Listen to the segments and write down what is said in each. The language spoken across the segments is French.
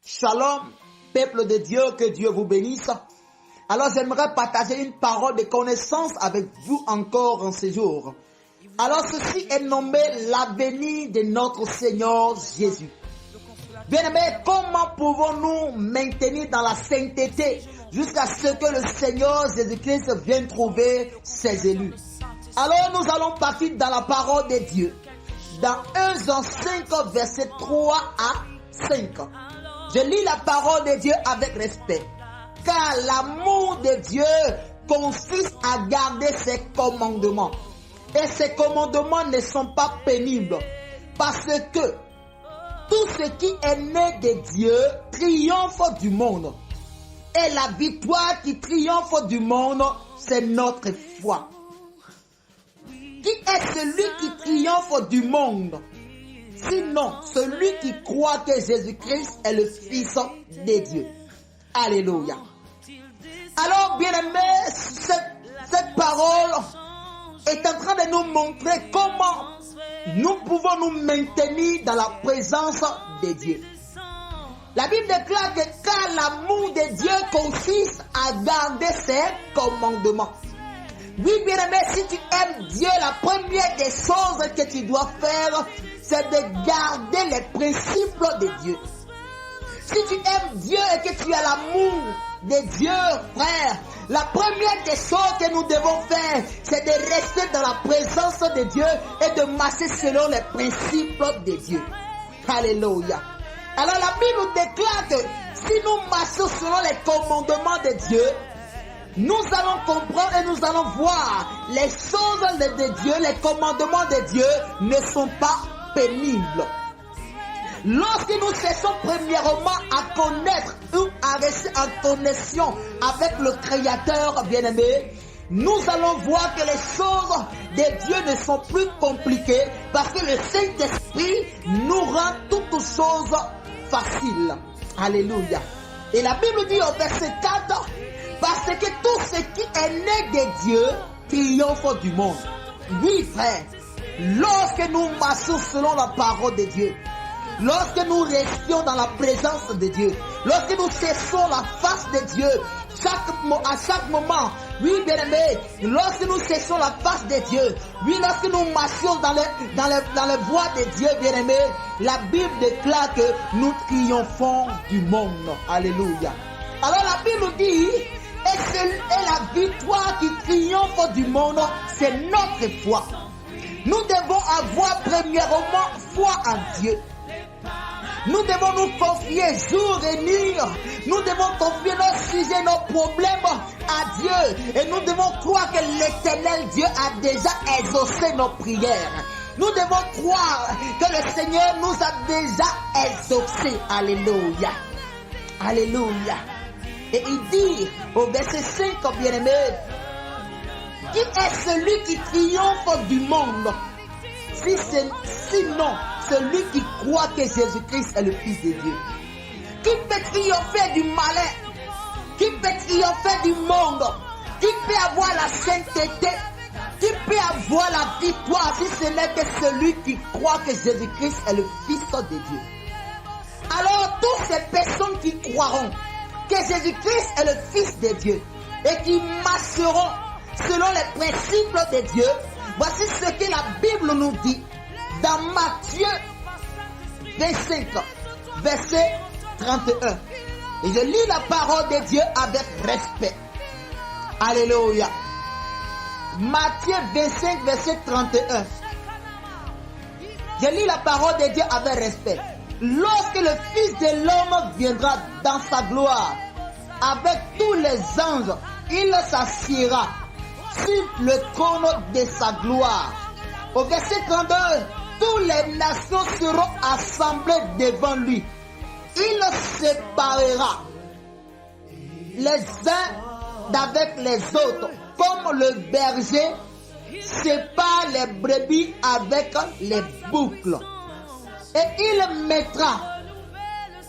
Shalom, peuple de Dieu, que Dieu vous bénisse. Alors j'aimerais partager une parole de connaissance avec vous encore en ce jour. Alors ceci est nommé l'avenir de notre Seigneur Jésus. Bien-aimés, comment pouvons-nous maintenir dans la sainteté jusqu'à ce que le Seigneur Jésus-Christ vienne trouver ses élus? Alors nous allons partir dans la parole de Dieu. Dans 1 Jean 5, verset 3 à 5. Je lis la parole de Dieu avec respect. Car l'amour de Dieu consiste à garder ses commandements. Et ces commandements ne sont pas pénibles. Parce que tout ce qui est né de Dieu triomphe du monde. Et la victoire qui triomphe du monde, c'est notre foi. Qui est celui qui triomphe du monde? Sinon, celui qui croit que Jésus-Christ est le Fils de Dieu. Alléluia. Alors, bien-aimés, cette parole est en train de nous montrer comment nous pouvons nous maintenir dans la présence de Dieu. La Bible déclare que car l'amour de Dieu consiste à garder ses commandements. Oui, bien-aimé, si tu aimes Dieu, la première des choses que tu dois faire, c'est de garder les principes de Dieu. Si tu aimes Dieu et que tu as l'amour de Dieu, frère, la première des choses que nous devons faire, c'est de rester dans la présence de Dieu et de marcher selon les principes de Dieu. Alléluia. Alors la Bible déclare que si nous marchons selon les commandements de Dieu, nous allons comprendre et nous allons voir les choses de Dieu, les commandements de Dieu ne sont pas pénibles. Lorsque nous cessons premièrement à connaître ou à rester en connexion avec le Créateur bien-aimé, nous allons voir que les choses de Dieu ne sont plus compliquées parce que le Saint-Esprit nous rend toutes choses faciles. Alléluia. Et la Bible dit au verset 4, parce que tout ce qui est né de Dieu triomphe du monde. Oui, frère, lorsque nous marchons selon la parole de Dieu, lorsque nous restions dans la présence de Dieu, lorsque nous cessons la face de Dieu, à chaque moment, oui, bien-aimé, lorsque nous cessons la face de Dieu, oui, lorsque nous marchons dans les voies de Dieu, bien-aimé, la Bible déclare que nous triomphons du monde. Alléluia. Alors la Bible dit, et la victoire qui triomphe du monde, c'est notre foi. Nous devons avoir premièrement foi en Dieu. Nous devons nous confier jour et nuit. Nous devons confier nos sujets, nos problèmes à Dieu. Et nous devons croire que l'Éternel Dieu a déjà exaucé nos prières. Nous devons croire que le Seigneur nous a déjà exaucés. Alléluia. Alléluia. Et il dit au verset 5, bien-aimé, qui est celui qui triomphe du monde? Sinon, celui qui croit que Jésus-Christ est le Fils de Dieu. Qui peut triompher du malin? Qui peut triompher du monde? Qui peut avoir la sainteté? Qui peut avoir la victoire si ce n'est que celui qui croit que Jésus-Christ est le Fils de Dieu? Alors, toutes ces personnes qui croiront que Jésus-Christ est le Fils de Dieu et qui marcheront selon les principes de Dieu, voici ce que la Bible nous dit dans Matthieu 25, verset 31. Et je lis la parole de Dieu avec respect. Alléluia. Matthieu 25, verset 31. Je lis la parole de Dieu avec respect. Lorsque le Fils de l'homme viendra dans sa gloire, avec tous les anges, il s'assiera sur le trône de sa gloire. Au verset 32, toutes les nations seront assemblées devant lui. Il séparera les uns d'avec les autres, comme le berger sépare les brebis avec les boucles. Et il mettra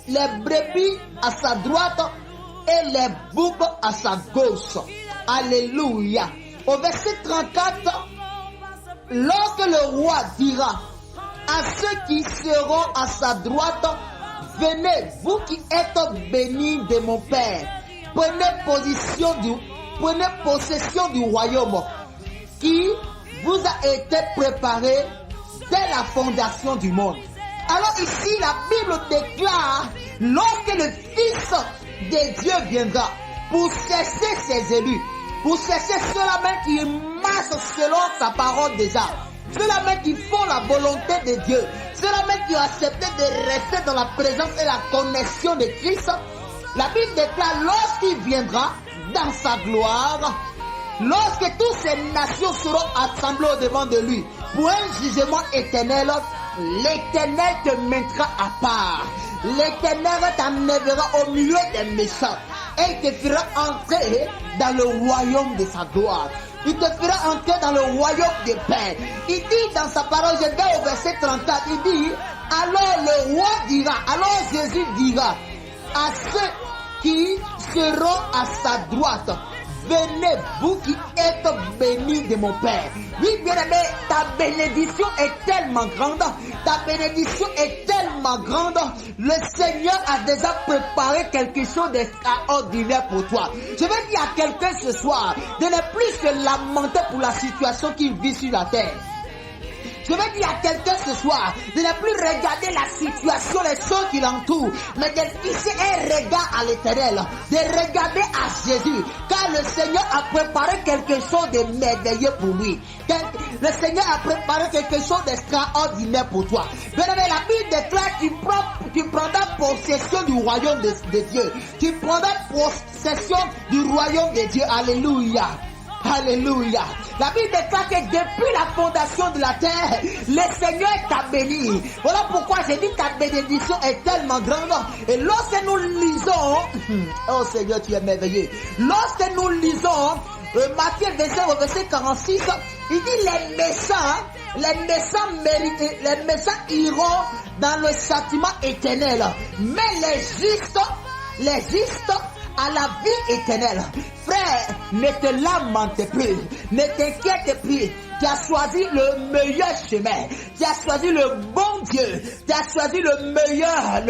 les brebis à sa droite et les boucles à sa gauche. Alléluia. Au verset 34, lorsque le roi dira à ceux qui seront à sa droite, venez, vous qui êtes bénis de mon Père, prenez possession du royaume qui vous a été préparé dès la fondation du monde. Alors ici, la Bible déclare, lorsque le Fils de Dieu viendra pour chercher ses élus, pour chercher ceux-là même qui marchent selon sa parole déjà, ceux-là même qui font la volonté de Dieu, ceux-là même qui ont accepté de rester dans la présence et la connexion de Christ, la Bible déclare, lorsqu'il viendra dans sa gloire, lorsque toutes ces nations seront assemblées au-devant de lui pour un jugement éternel, l'Éternel te mettra à part. L'Éternel t'enlèvera au milieu des méchants et il te fera entrer dans le royaume de sa gloire. Il te fera entrer dans le royaume des pères. Il dit dans sa parole, je vais au verset 34, il dit, alors le roi dira, alors Jésus dira à ceux qui seront à sa droite, venez, vous qui êtes bénis de mon Père. Oui, bien-aimé, ta bénédiction est tellement grande. Ta bénédiction est tellement grande. Le Seigneur a déjà préparé quelque chose d'extraordinaire pour toi. Je vais dire à quelqu'un ce soir de ne plus se lamenter pour la situation qu'il vit sur la terre. Je vais dire à quelqu'un ce soir de ne plus regarder la situation, les choses qui l'entourent, mais de fixer un regard à l'Éternel, de regarder à Jésus, car le Seigneur a préparé quelque chose de merveilleux pour lui. Le Seigneur a préparé quelque chose d'extraordinaire pour toi. Bien aimé, la Bible déclare tu prendras possession du royaume de Dieu. Tu prendras possession du royaume de Dieu. Alléluia. Alléluia. La Bible déclare que depuis la fondation de la terre, le Seigneur t'a béni. Voilà pourquoi j'ai dit que ta bénédiction est tellement grande. Et lorsque nous lisons, oh Seigneur, tu es merveilleux. Lorsque nous lisons Matthieu 25 au verset 46, il dit les méchants iront dans le châtiment éternel, mais les justes à la vie éternelle. Frère, ne te lamente plus, ne t'inquiète plus. Tu as choisi le meilleur chemin. Tu as choisi le bon Dieu. Tu as choisi le meilleur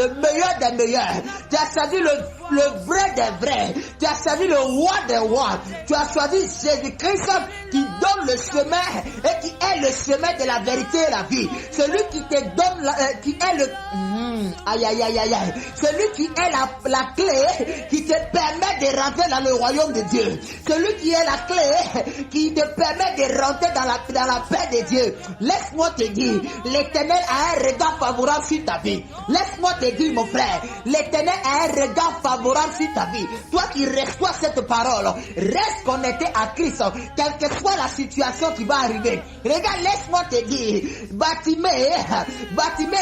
des meilleurs. Tu as choisi le vrai des vrais. Tu as choisi le roi des rois. Tu as choisi Jésus-Christ qui donne le chemin et qui est le chemin de la vérité et la vie. Celui qui te donne, qui est le... Celui qui est la clé qui te permet de rentrer dans le royaume de Dieu. Celui qui est la clé qui te permet de rentrer dans la paix de Dieu. Laisse-moi te dire, l'Éternel a un regard favorable sur ta vie. Laisse-moi te dire, mon frère, l'Éternel a un regard favorable sur ta vie. Toi qui reçois cette parole, reste connecté à Christ, quelle que soit la situation qui va arriver. Regarde, laisse-moi te dire, Bartimée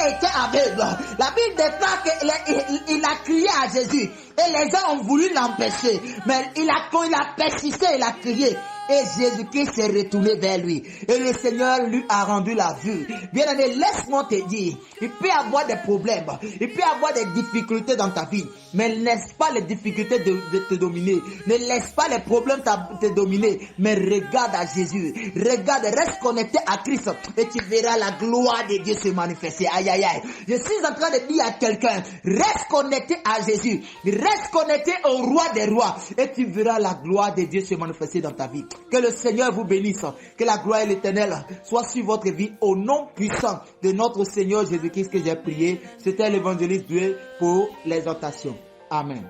était aveugle. La Bible déclare qu'il a crié à Jésus et les gens ont voulu l'empêcher, mais quand il a persisté, il a crié. Et Jésus-Christ s'est retourné vers lui. Et le Seigneur lui a rendu la vue. Bien aimé, laisse-moi te dire, il peut y avoir des problèmes, il peut y avoir des difficultés dans ta vie, mais ne laisse pas les difficultés de te dominer. Ne laisse pas les problèmes te dominer, mais regarde à Jésus. Regarde, reste connecté à Christ et tu verras la gloire de Dieu se manifester. Aïe, aïe, aïe. Je suis en train de dire à quelqu'un, reste connecté à Jésus. Reste connecté au roi des rois et tu verras la gloire de Dieu se manifester dans ta vie. Que le Seigneur vous bénisse. Que la gloire et l'éternel soit sur votre vie au nom puissant de notre Seigneur Jésus-Christ que j'ai prié. C'était l'évangéliste Dieu pour l'exhortation. Amen.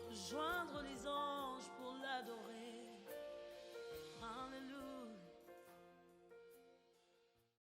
Rejoindre les anges pour l'adorer.